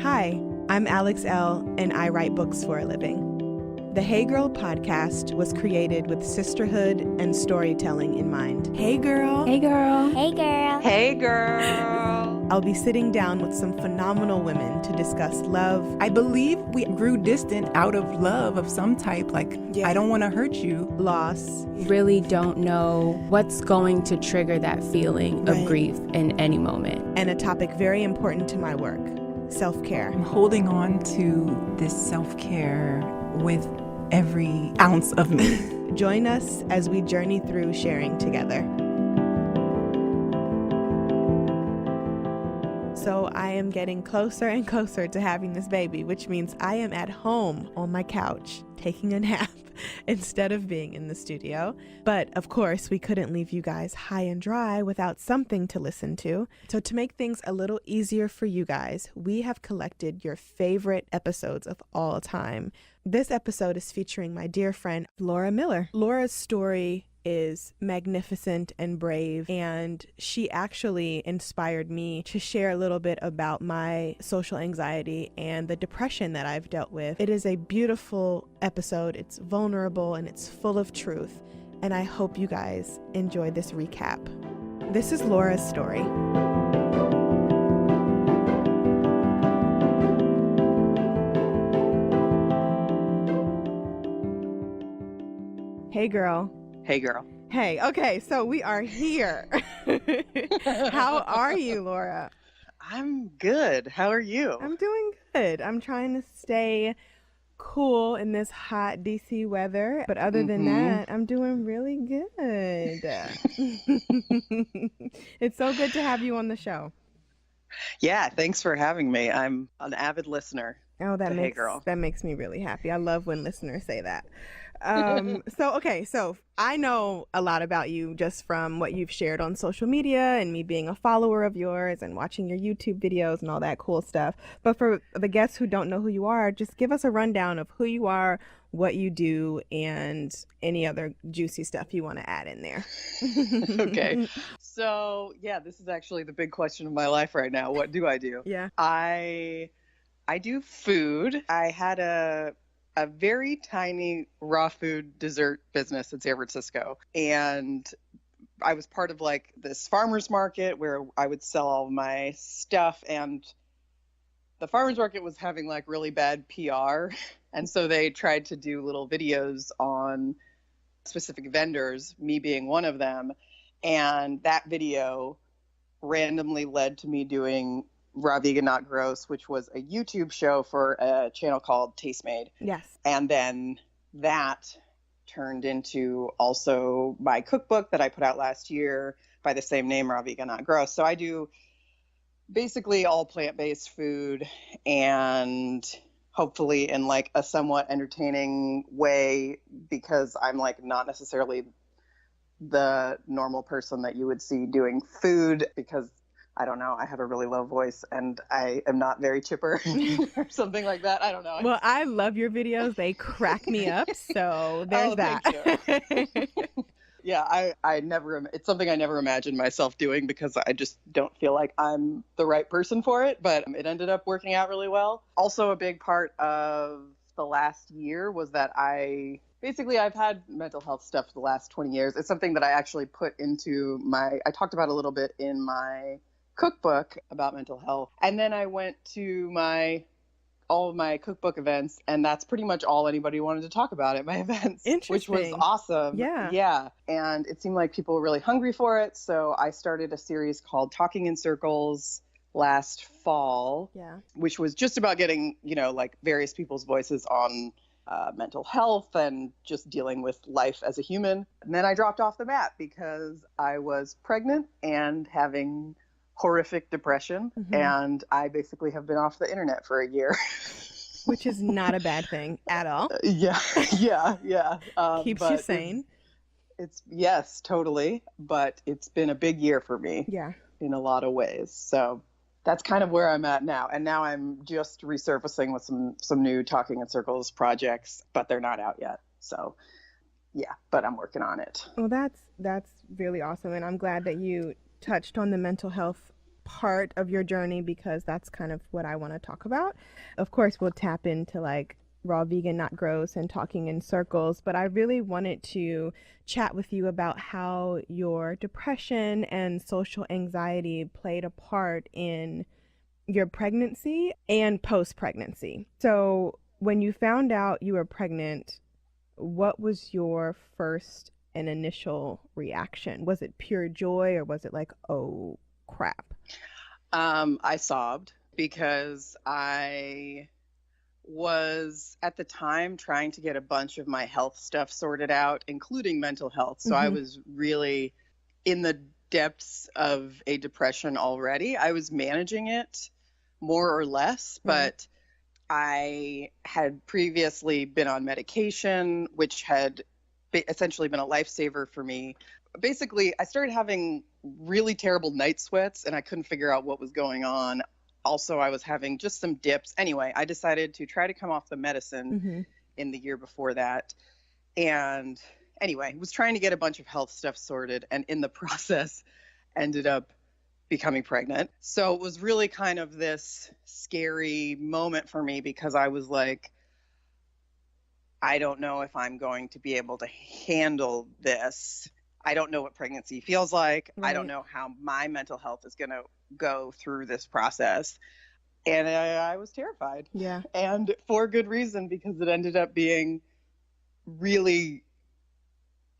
Hi, I'm Alex Elle, and I write books for a living. The Hey Girl podcast was created with sisterhood and storytelling in mind. Hey girl. Hey girl. Hey girl. Hey girl. I'll be sitting down with some phenomenal women to discuss love. I believe we grew distant out of love of some type, I don't want to hurt you. Loss. Really don't know what's going to trigger that feeling of grief in any moment. And a topic very important to my work, self-care. I'm holding on to this self-care with every ounce of me. Join us as we journey through sharing together. So I am getting closer and closer to having this baby, which means I am at home on my couch taking a nap instead of being in the studio. But of course, we couldn't leave you guys high and dry without something to listen to. So to make things a little easier for you guys, we have collected your favorite episodes of all time. This episode is featuring my dear friend, Laura Miller. Laura's story is magnificent and brave, and she actually inspired me to share a little bit about my social anxiety and the depression that I've dealt with. It is a beautiful episode. It's vulnerable and it's full of truth, and I hope you guys enjoy this recap. This is Laura's story. Hey girl. Hey girl. Hey, okay, so we are here. How are you, Laura? I'm good. How are you? I'm doing good. I'm trying to stay cool in this hot DC weather, but other than that, I'm doing really good. It's so good to have you on the show. Yeah, thanks for having me. I'm an avid listener. Oh, that Hey makes me really happy. I love when listeners say that. So I know a lot about you just from what you've shared on social media and me being a follower of yours and watching your YouTube videos and all that cool stuff. But for the guests who don't know who you are, just give us a rundown of who you are, what you do, and any other juicy stuff you want to add in there. Okay. So, yeah, this is actually the big question of my life right now. What do I do? Yeah. I do food. I had a very tiny raw food dessert business in San Francisco. And I was part of like this farmer's market where I would sell all of my stuff. And the farmer's market was having like really bad PR. And so they tried to do little videos on specific vendors, me being one of them. And that video randomly led to me doing Raw Vegan Not Gross, which was a YouTube show for a channel called Tastemade. Yes. And then that turned into also my cookbook that I put out last year by the same name, Raw Vegan Not Gross. So I do basically all plant-based food, and hopefully in like a somewhat entertaining way, because I'm like not necessarily the normal person that you would see doing food, because I don't know, I have a really low voice and I am not very chipper or something like that. I don't know. Well, I love your videos. They crack me up. So there's that. Thank you. Yeah, I never, it's something I never imagined myself doing because I just don't feel like I'm the right person for it, but it ended up working out really well. Also, a big part of the last year was that I've had mental health stuff for the last 20 years. It's something that I actually put into I talked about a little bit in my cookbook about mental health. And then I went to all of my cookbook events, and that's pretty much all anybody wanted to talk about at my events, which was awesome. Yeah. And it seemed like people were really hungry for it. So I started a series called Talking in Circles last fall, which was just about getting, like various people's voices on mental health and just dealing with life as a human. And then I dropped off the map because I was pregnant and having horrific depression, and I basically have been off the internet for a year. Which is not a bad thing at all. Yeah. Keeps you sane. It's yes, totally. But it's been a big year for me. Yeah. In a lot of ways. So that's kind of where I'm at now. And now I'm just resurfacing with some new Talking in Circles projects, but they're not out yet. So yeah, but I'm working on it. Well, that's really awesome. And I'm glad that you touched on the mental health part of your journey because that's kind of what I want to talk about. Of course, we'll tap into like raw vegan, not gross, and talking in circles, but I really wanted to chat with you about how your depression and social anxiety played a part in your pregnancy and post-pregnancy. So when you found out you were pregnant, what was your first and initial reaction? Was it pure joy or was it like, oh crap? I sobbed because I was at the time trying to get a bunch of my health stuff sorted out, including mental health. So I was really in the depths of a depression already. I was managing it more or less, but I had previously been on medication, which had essentially been a lifesaver for me. Basically, I started having really terrible night sweats and I couldn't figure out what was going on. Also, I was having just some dips. Anyway, I decided to try to come off the medicine in the year before that. And anyway, was trying to get a bunch of health stuff sorted, and in the process ended up becoming pregnant. So it was really kind of this scary moment for me because I was like, I don't know if I'm going to be able to handle this. I don't know what pregnancy feels like. Right. I don't know how my mental health is going to go through this process. And I was terrified. Yeah. And for good reason, because it ended up being really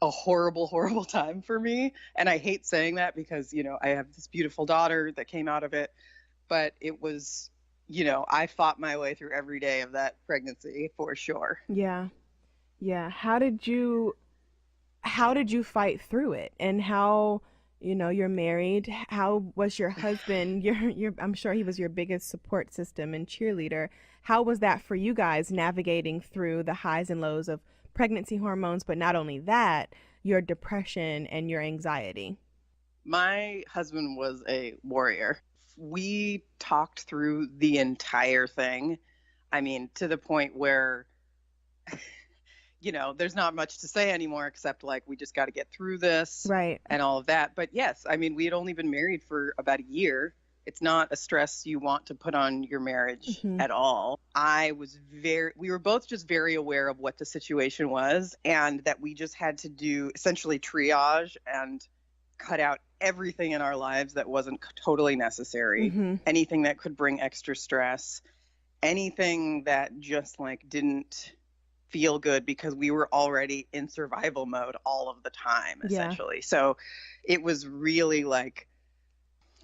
a horrible, horrible time for me. And I hate saying that because, you know, I have this beautiful daughter that came out of it. But it was, you know, I fought my way through every day of that pregnancy for sure. Yeah. Yeah. How did you fight through it? And how, you know, you're married. How was your husband? I'm sure he was your biggest support system and cheerleader. How was that for you guys navigating through the highs and lows of pregnancy hormones, but not only that, your depression and your anxiety? My husband was a warrior. We talked through the entire thing. I mean, to the point where you know, there's not much to say anymore except like, we just got to get through this, right, and all of that. But yes, I mean, we had only been married for about a year. It's not a stress you want to put on your marriage at all. We were both just very aware of what the situation was, and that we just had to do essentially triage and cut out everything in our lives that wasn't totally necessary, anything that could bring extra stress, anything that just like didn't feel good, because we were already in survival mode all of the time, essentially. Yeah. So it was really like,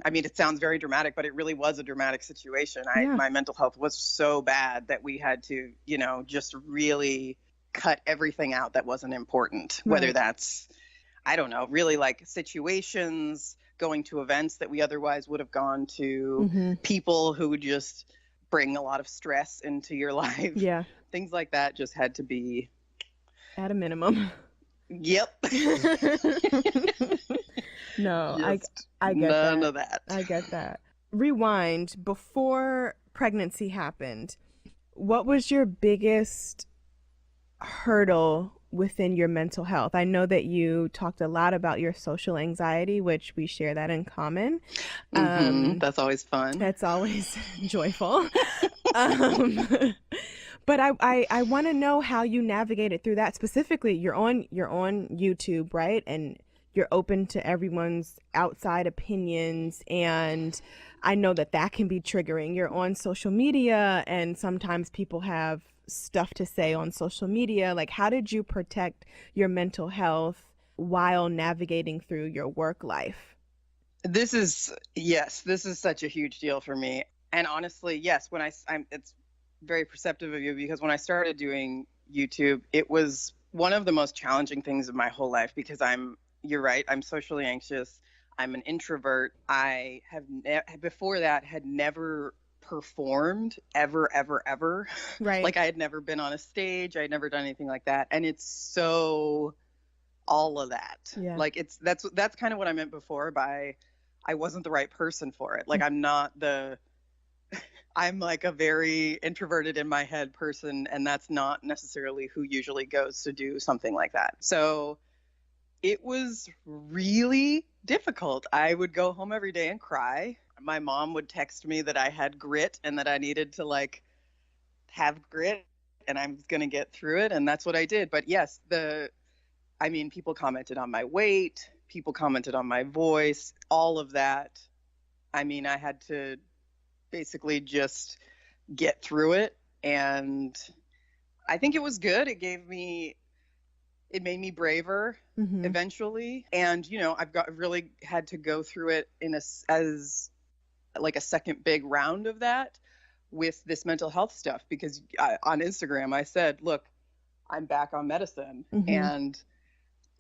I mean, it sounds very dramatic, but it really was a dramatic situation. My mental health was so bad that we had to, you know, just really cut everything out that wasn't important, whether that's, I don't know, really like situations, going to events that we otherwise would have gone to, people who would just bring a lot of stress into your life. Yeah. Things like that just had to be at a minimum. Yep. No, I get none of that. I get that. Rewind, before pregnancy happened, what was your biggest hurdle within your mental health? I know that you talked a lot about your social anxiety, which we share that in common. That's always fun. That's always joyful. But I want to know how you navigated through that. Specifically, you're on YouTube, right? And you're open to everyone's outside opinions, and I know that can be triggering. You're on social media, and sometimes people have stuff to say on social media. Like, how did you protect your mental health while navigating through your work life? This is such a huge deal for me. And honestly, yes, when it's very perceptive of you, because when I started doing YouTube, it was one of the most challenging things of my whole life, because you're right, I'm socially anxious. I'm an introvert. I have before that had never performed ever. Right. Like, I had never been on a stage. I had never done anything like that. And it's so all of that. Yeah. Like, that's kind of what I meant before by I wasn't the right person for it. Like, I'm like a very introverted in my head person, and that's not necessarily who usually goes to do something like that. So it was really difficult. I would go home every day and cry. my mom would text me that I had grit and that I needed to like have grit and I was going to get through it. And that's what I did. But yes, people commented on my weight, people commented on my voice, all of that. I mean, I had to basically just get through it. And I think it was good. It made me braver eventually. And, I've really had to go through it as like a second big round of that with this mental health stuff, because on Instagram, I said, look, I'm back on medicine. And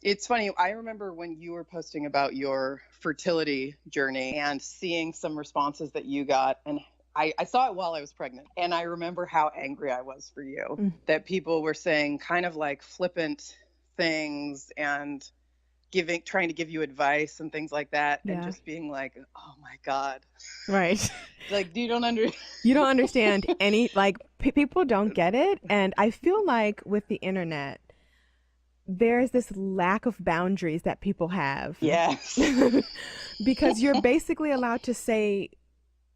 it's funny. I remember when you were posting about your fertility journey and seeing some responses that you got, and I saw it while I was pregnant. And I remember how angry I was for you, that people were saying kind of like flippant things and trying to give you advice and things like that. And just being like, oh my God. Right. Like, you don't understand any, like, people don't get it. And I feel like with the internet, there's this lack of boundaries that people have. Yes. Because you're basically allowed to say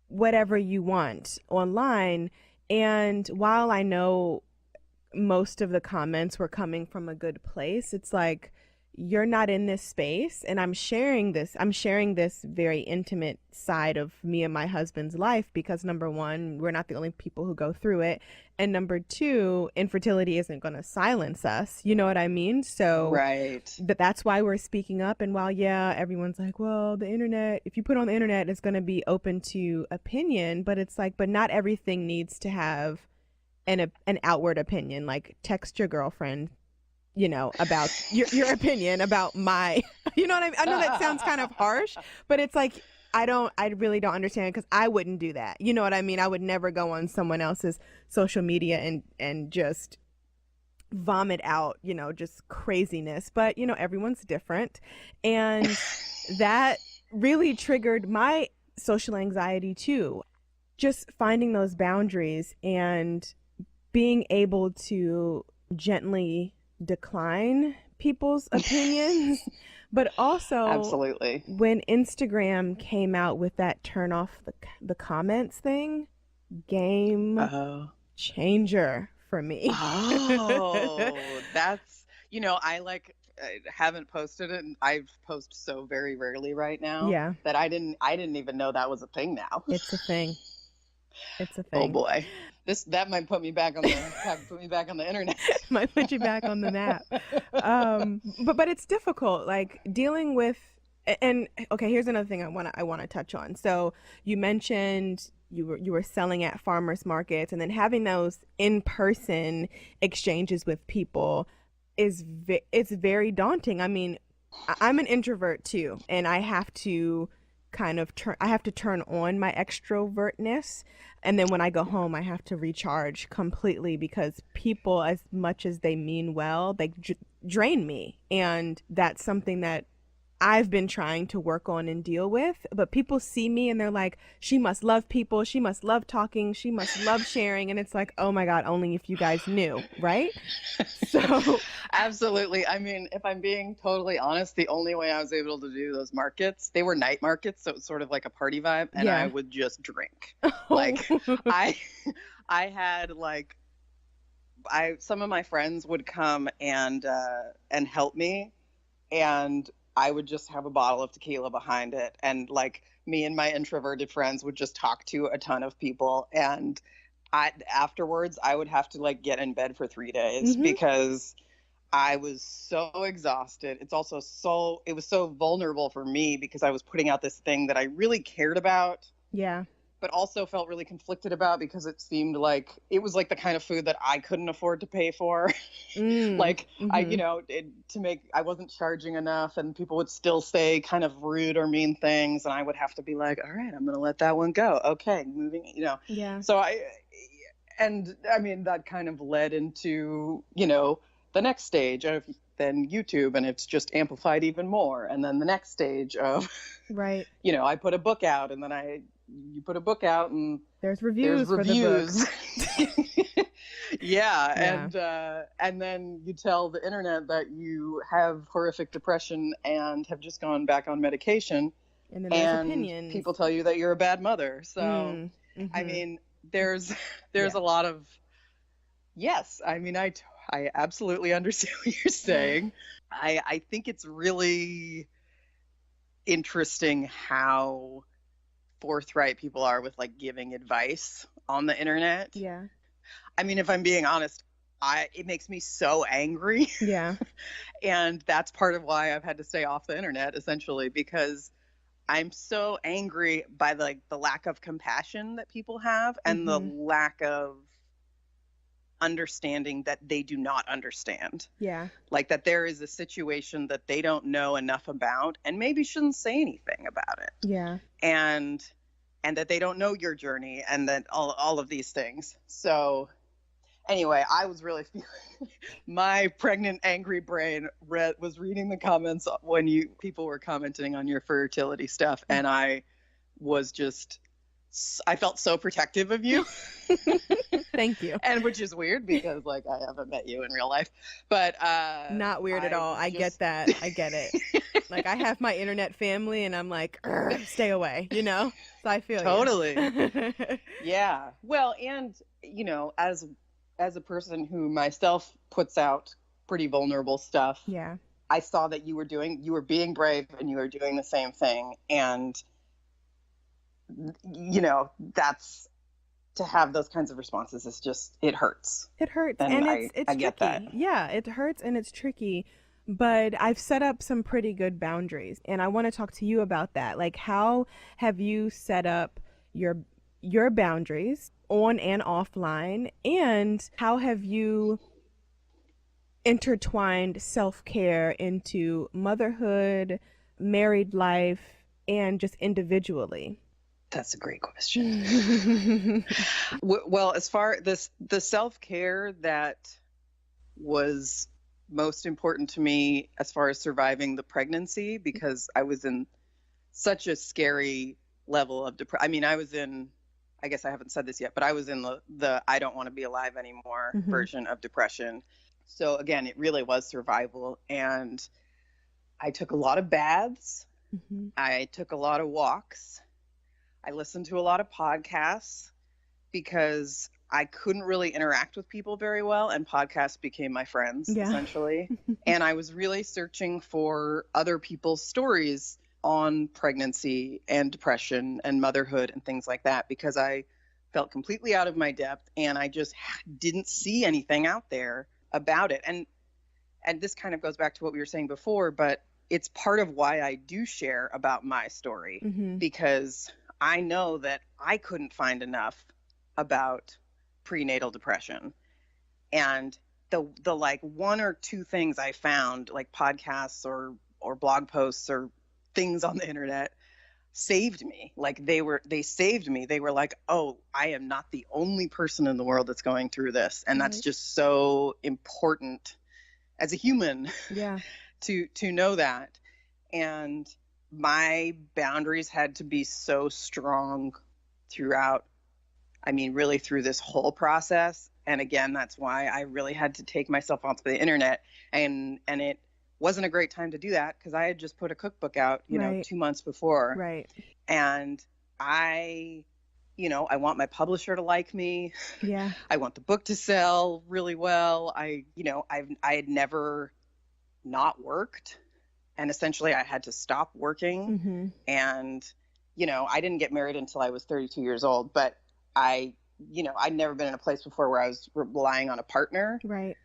whatever you want online. And while I know most of the comments were coming from a good place, it's like, you're not in this space, and I'm sharing this very intimate side of me and my husband's life, because number one, we're not the only people who go through it, and number two, infertility isn't going to silence us, you know what I mean? So right, that's why we're speaking up. And while everyone's like, well, the internet, if you put on the internet, it's going to be open to opinion, but it's like, but not everything needs to have an outward opinion. Like, text your girlfriend, about your opinion about my, you know what I mean? I know that sounds kind of harsh, but it's like, I really don't understand, because I wouldn't do that. You know what I mean? I would never go on someone else's social media and just vomit out, just craziness. But, everyone's different. And that really triggered my social anxiety too. Just finding those boundaries and being able to gently decline people's opinions, but also absolutely, when Instagram came out with that turn off the comments thing, game changer for me. That's I haven't posted it, and I've posted so very rarely right now that I didn't even know that was a thing now. It's a thing. Oh boy, that might put me back on the internet. Might put you back on the map. But it's difficult, like dealing with. And okay, here's another thing I want to touch on. So you mentioned you were selling at farmers markets, and then having those in-person exchanges with people it's very daunting. I mean, I'm an introvert too, and I have to turn on my extrovertness, and then when I go home I have to recharge completely, because people, as much as they mean well, they drain me, and that's something that I've been trying to work on and deal with. But people see me and they're like, she must love people, she must love talking, she must love sharing, and it's like, oh my God, only if you guys knew, right? So absolutely. I mean, if I'm being totally honest, the only way I was able to do those markets, they were night markets, so it was sort of like a party vibe, and I would just drink. Like I had like some of my friends would come and help me, and I would just have a bottle of tequila behind it. And like me and my introverted friends would just talk to a ton of people. And afterwards I would have to like get in bed for 3 days because I was so exhausted. It was so vulnerable for me because I was putting out this thing that I really cared about. Yeah. But also felt really conflicted about because it seemed like it was like the kind of food that I couldn't afford to pay for. I wasn't charging enough, and people would still say kind of rude or mean things, and I would have to be like, all right, I'm going to let that one go. Okay, moving, Yeah. So that kind of led into, the next stage of then YouTube, and it's just amplified even more. And then the next stage of, right. I put a book out, and then you put a book out and there's reviews. For the book. Yeah. And then you tell the internet that you have horrific depression and have just gone back on medication. And then there's and opinions. people tell you that you're a bad mother. So, Mm-hmm. I mean, there's a lot of, yes, I mean, I absolutely understand what you're saying. I think it's really interesting how forthright people are with like giving advice on the internet. Yeah. I mean, if I'm being honest, it makes me so angry. Yeah. And that's part of why I've had to stay off the internet, essentially, because I'm so angry by the lack of compassion that people have and the lack of understanding that they do not understand. Yeah. Like that there is a situation that they don't know enough about and maybe shouldn't say anything about it. Yeah. And that they don't know your journey and that all of these things. So anyway, I was really feeling my pregnant, angry brain was reading the comments when people were commenting on your fertility stuff. And I felt so protective of you. Thank you. And which is weird because like I haven't met you in real life, but not weird at all. I get that. I get it. Like I have my internet family and I'm like, stay away, you know? So I feel totally. You. Yeah. Well, and you know, as a person who myself puts out pretty vulnerable stuff. Yeah. I saw that you were being brave and you were doing the same thing. And you know, that's to have those kinds of responses is just, it hurts. It hurts. And it's I get tricky. that. Yeah, it hurts and it's tricky. But I've set up some pretty good boundaries. And I want to talk to you about that. Like, how have you set up your boundaries on and offline? And how have you intertwined self-care into motherhood, married life, and just individually? That's a great question. Well, as far the self-care that was most important to me as far as surviving the pregnancy, because I was in such a scary level of depression. I mean, I guess I haven't said this yet, but I was in the I don't want to be alive anymore version of depression. So again, it really was survival. And I took a lot of baths. I took a lot of walks. I listened to a lot of podcasts because I couldn't really interact with people very well, and podcasts became my friends, essentially. And I was really searching for other people's stories on pregnancy and depression and motherhood and things like that, because I felt completely out of my depth and I just didn't see anything out there about it. And this kind of goes back to what we were saying before, but it's part of why I do share about my story, because I know that I couldn't find enough about prenatal depression. And the like one or two things I found, like podcasts or blog posts or things on the internet, saved me. Like they saved me. They were like, oh, I am not the only person in the world that's going through this. And that's just so important as a human to know that. And my boundaries had to be so strong throughout, I mean, really through this whole process. And again, that's why I really had to take myself off the internet. And it wasn't a great time to do that because I had just put a cookbook out, you know, 2 months before. Right. And I want my publisher to like me. Yeah. I want the book to sell really well. I had never not worked. And essentially I had to stop working. And, you know, I didn't get married until I was 32 years old, but I'd never been in a place before where I was relying on a partner. Right.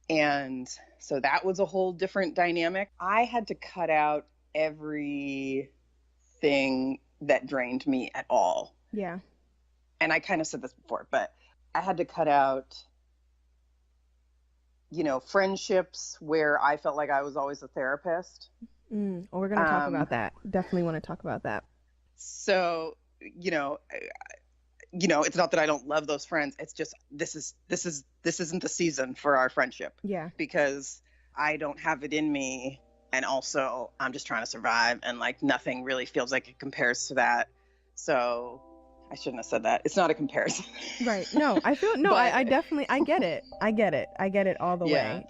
And so that was a whole different dynamic. I had to cut out everything that drained me at all. Yeah. And I kind of said this before, but I had to cut out, you know, friendships where I felt like I was always a therapist. Well, we're going to talk about that. Definitely want to talk about that. So, you know, it's not that I don't love those friends. It's just, this isn't the season for our friendship. Yeah. Because I don't have it in me. And also I'm just trying to survive, and like nothing really feels like it compares to that. So I shouldn't have said that. It's not a comparison. Right. No, I feel, no, but, I definitely, I get it. I get it all the way.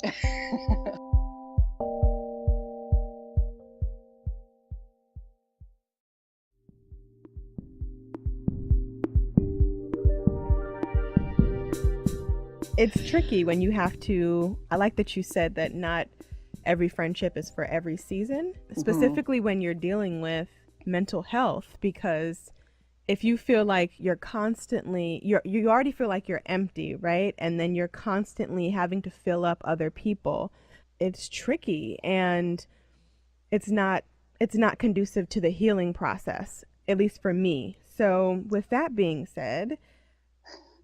It's tricky when you have to, I like that you said that not every friendship is for every season, specifically when you're dealing with mental health, because if you feel like you're constantly, you already feel like you're empty, right? And then you're constantly having to fill up other people. It's tricky, and it's not conducive to the healing process, at least for me. So with that being said,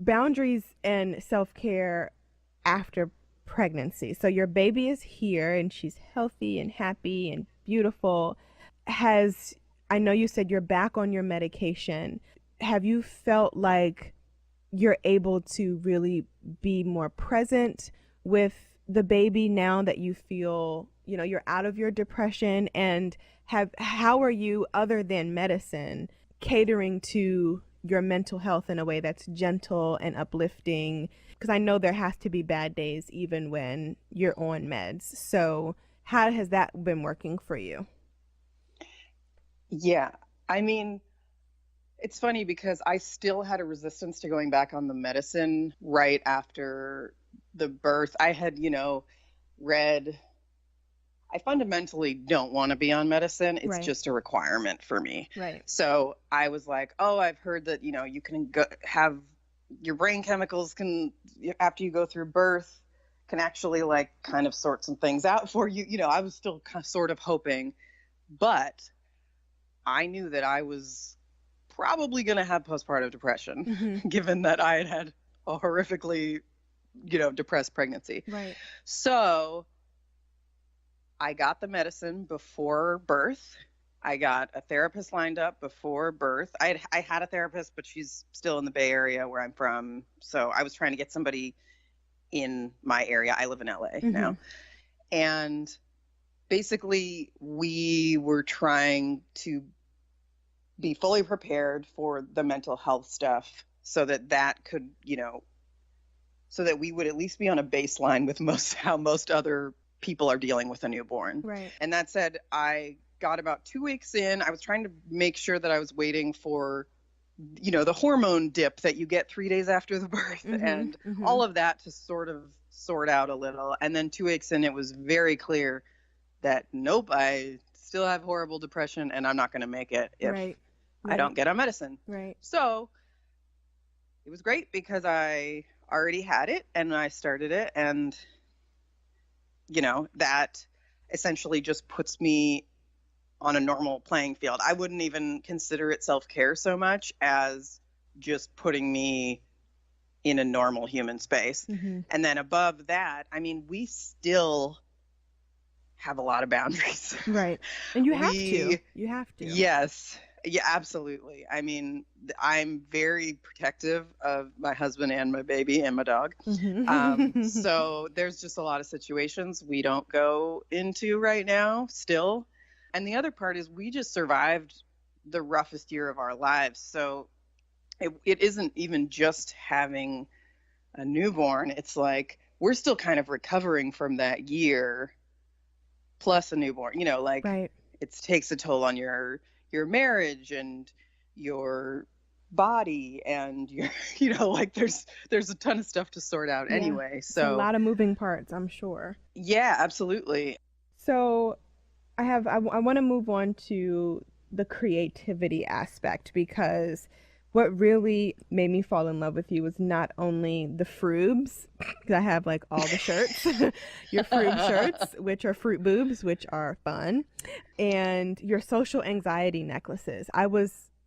boundaries and self-care after pregnancy. So your baby is here and she's healthy and happy and beautiful. I know you said you're back on your medication. Have you felt like you're able to really be more present with the baby now that you feel, you're out of your depression? And how are you, other than medicine, catering to your mental health in a way that's gentle and uplifting? Because I know there has to be bad days even when you're on meds. So how has that been working for you? Yeah, I mean, it's funny because I still had a resistance to going back on the medicine right after the birth. I had, read, I fundamentally don't want to be on medicine. It's Right. just a requirement for me. Right. So I was like, oh, I've heard that, you can have your brain chemicals after you go through birth, can actually like kind of sort some things out for you. I was still kind of sort of hoping, but I knew that I was probably going to have postpartum depression, given that I had a horrifically, depressed pregnancy. Right. So I got the medicine before birth. I got a therapist lined up before birth. I had a therapist, but she's still in the Bay Area where I'm from. So I was trying to get somebody in my area. I live in LA now. And basically we were trying to be fully prepared for the mental health stuff so that could, so that we would at least be on a baseline with how most other people are dealing with a newborn. Right. And that said, I got about 2 weeks in. I was trying to make sure that I was waiting for, the hormone dip that you get 3 days after the birth and all of that to sort of sort out a little. And then 2 weeks in, it was very clear that nope, I still have horrible depression and I'm not going to make it if I don't get on medicine. Right. So it was great because I already had it and I started it, and that essentially just puts me on a normal playing field. I wouldn't even consider it self-care so much as just putting me in a normal human space. And then above that, I mean, we still have a lot of boundaries. Right. And you have to. Yes. Yeah, absolutely. I mean, I'm very protective of my husband and my baby and my dog. So there's just a lot of situations we don't go into right now still. And the other part is we just survived the roughest year of our lives. So it isn't even just having a newborn. It's like we're still kind of recovering from that year plus a newborn, Right. It takes a toll on your marriage and your body and your, there's a ton of stuff to sort out anyway. So it's a lot of moving parts, I'm sure. Yeah, absolutely. So I want to move on to the creativity aspect, because what really made me fall in love with you was not only the frubes, because I have like all the shirts, your frube shirts, which are fruit boobs, which are fun, and your social anxiety necklaces.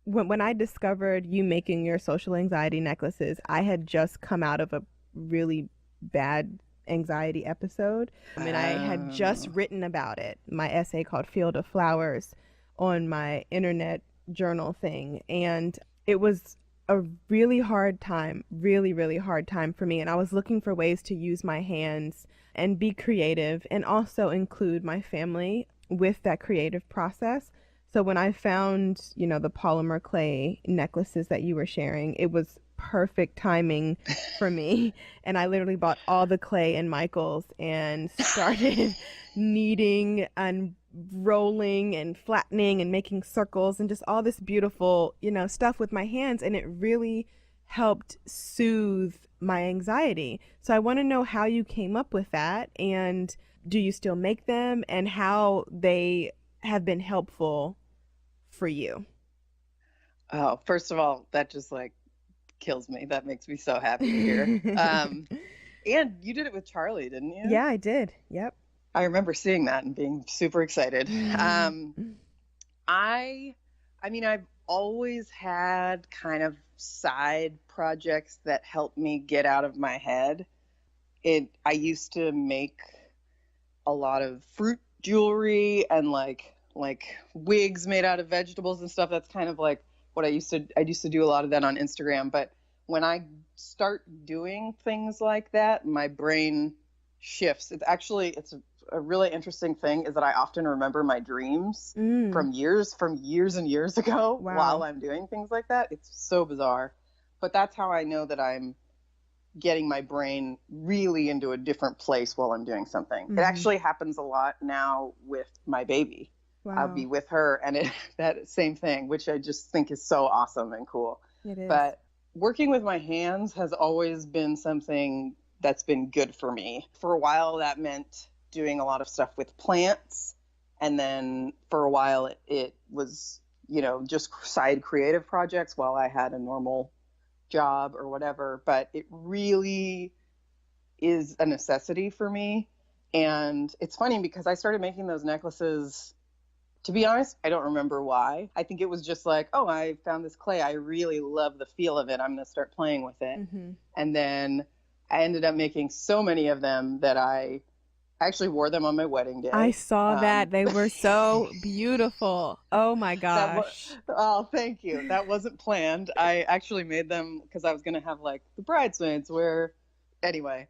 When I discovered you making your social anxiety necklaces, I had just come out of a really bad anxiety episode. And I had just written about it, my essay called Field of Flowers, on my internet journal thing. And it was a really hard time, really, really hard time for me. And I was looking for ways to use my hands and be creative and also include my family with that creative process. So when I found, the polymer clay necklaces that you were sharing, it was perfect timing for me. And I literally bought all the clay in Michael's and started kneading and rolling and flattening and making circles and just all this beautiful, stuff with my hands. And it really helped soothe my anxiety. So I want to know how you came up with that, and do you still make them, and how they have been helpful for you? Oh, first of all, that just like kills me. That makes me so happy to hear. And you did it with Charlie, didn't you? Yeah, I did. Yep. I remember seeing that and being super excited. I mean, I've always had kind of side projects that help me get out of my head. I used to make a lot of fruit jewelry and like wigs made out of vegetables and stuff. That's kind of like what I used to do a lot of that on Instagram. But when I start doing things like that, my brain shifts. It's a really interesting thing is that I often remember my dreams from years and years ago. Wow. While I'm doing things like that. It's so bizarre. But that's how I know that I'm getting my brain really into a different place while I'm doing something. It actually happens a lot now with my baby. Wow. I'll be with her and that same thing, which I just think is so awesome and cool. It is. But working with my hands has always been something that's been good for me. For a while, that meant doing a lot of stuff with plants. And then for a while, it was, just side creative projects while I had a normal job or whatever. But it really is a necessity for me. And it's funny because I started making those necklaces. To be honest, I don't remember why. I think it was just like, oh, I found this clay. I really love the feel of it. I'm going to start playing with it. And then I ended up making so many of them that I actually wore them on my wedding day. I saw that. They were so beautiful. Oh my gosh. Oh, thank you. That wasn't planned. I actually made them because I was going to have like the bridesmaids wear. Anyway,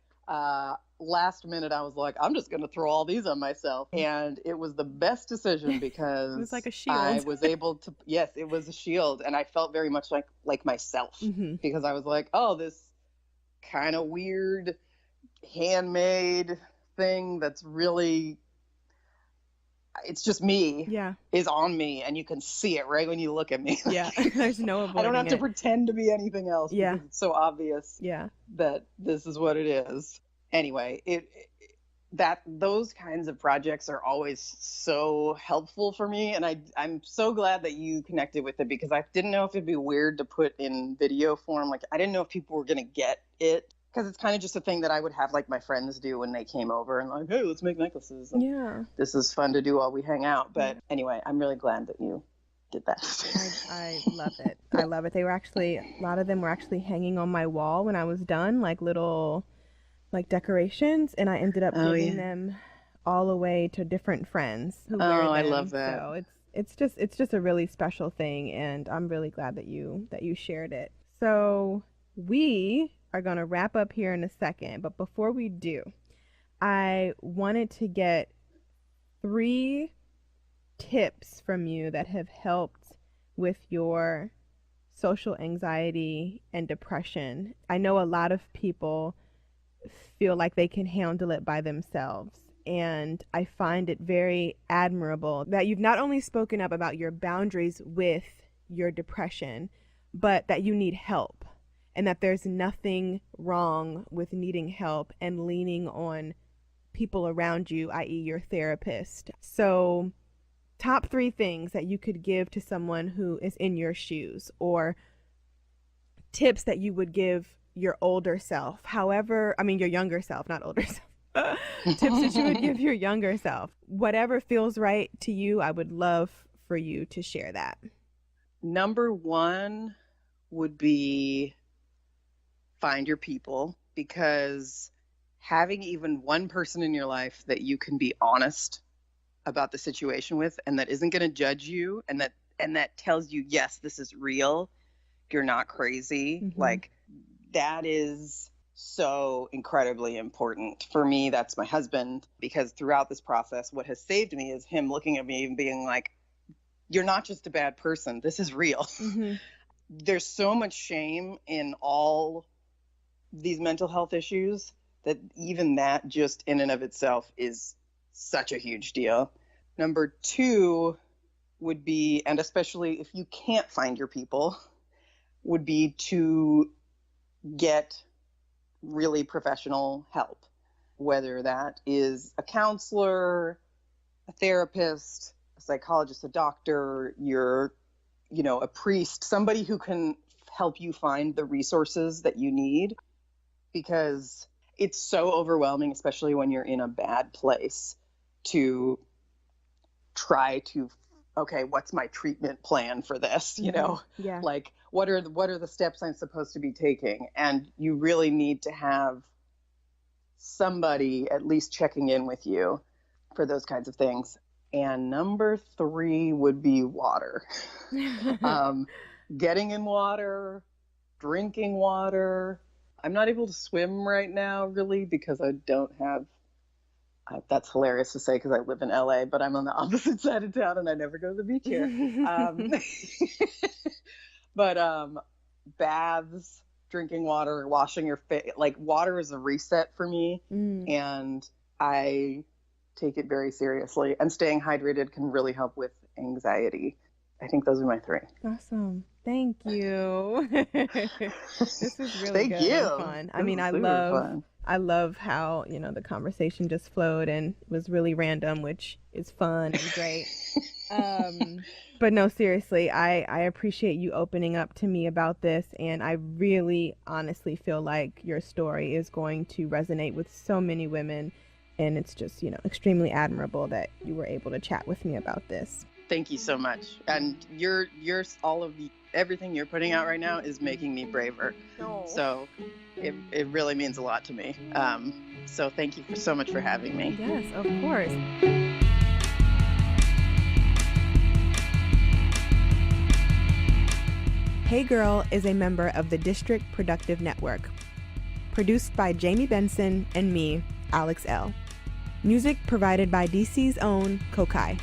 last minute I was like, I'm just going to throw all these on myself. And it was the best decision because it was like a shield. I was able to, yes, it was a shield. And I felt very much like myself because I was like, oh, this kind of weird handmade thing that's really, it's just me, is on me, and you can see it right when you look at me. Yeah, there's no avoiding I don't have to pretend to be anything else. Yeah, because it's so obvious. Yeah, that this is what it is. Anyway, those kinds of projects are always so helpful for me, and I'm so glad that you connected with it because I didn't know if it'd be weird to put in video form. Like I didn't know if people were gonna get it. Because it's kind of just a thing that I would have like my friends do when they came over and like, hey, let's make necklaces. And this is fun to do while we hang out. But anyway, I'm really glad that you did that. I love it. I love it. They were actually, a lot of them were actually hanging on my wall when I was done, like little like decorations. And I ended up giving them all away to different friends who wear them. I love that. So it's just a really special thing. And I'm really glad that you shared it. So we are going to wrap up here in a second, but before we do, I wanted to get 3 tips from you that have helped with your social anxiety and depression. I know a lot of people feel like they can handle it by themselves, and I find it very admirable that you've not only spoken up about your boundaries with your depression, but that you need help. And that there's nothing wrong with needing help and leaning on people around you, i.e. your therapist. So top 3 things that you could give to someone who is in your shoes, or tips that you would give your older self, your younger self, not older self. Tips that you would give your younger self. Whatever feels right to you, I would love for you to share that. Number 1 would be find your people, because having even one person in your life that you can be honest about the situation with and that isn't going to judge you and that tells you, yes, this is real, you're not crazy, like that is so incredibly important. For me, that's my husband, because throughout this process, what has saved me is him looking at me and being like, you're not just a bad person, this is real. There's so much shame in all these mental health issues that even that just in and of itself is such a huge deal. Number 2 would be, and especially if you can't find your people, would be to get really professional help, whether that is a counselor, a therapist, a psychologist, a doctor, a priest, somebody who can help you find the resources that you need, because it's so overwhelming, especially when you're in a bad place, to try to, okay, what's my treatment plan for this? Yeah. Like what are the steps I'm supposed to be taking? And you really need to have somebody at least checking in with you for those kinds of things. And number 3 would be water. Getting in water, drinking water. I'm not able to swim right now, really, because I don't have, that's hilarious to say because I live in LA, but I'm on the opposite side of town and I never go to the beach here. But baths, drinking water, washing your face, like water is a reset for me. And I take it very seriously. And staying hydrated can really help with anxiety. I think those are my 3. Awesome. Thank you. This was really Thank good you. and fun. I mean, I love how, the conversation just flowed and was really random, which is fun and great. But no, seriously, I appreciate you opening up to me about this. And I really honestly feel like your story is going to resonate with so many women. And it's just, extremely admirable that you were able to chat with me about this. Thank you so much. And everything you're putting out right now is making me braver. Oh. So it really means a lot to me. So thank you so much for having me. Yes, of course. Hey Girl is a member of the District Productive Network. Produced by Jamie Benson and me, Alex Elle. Music provided by DC's own Kokai.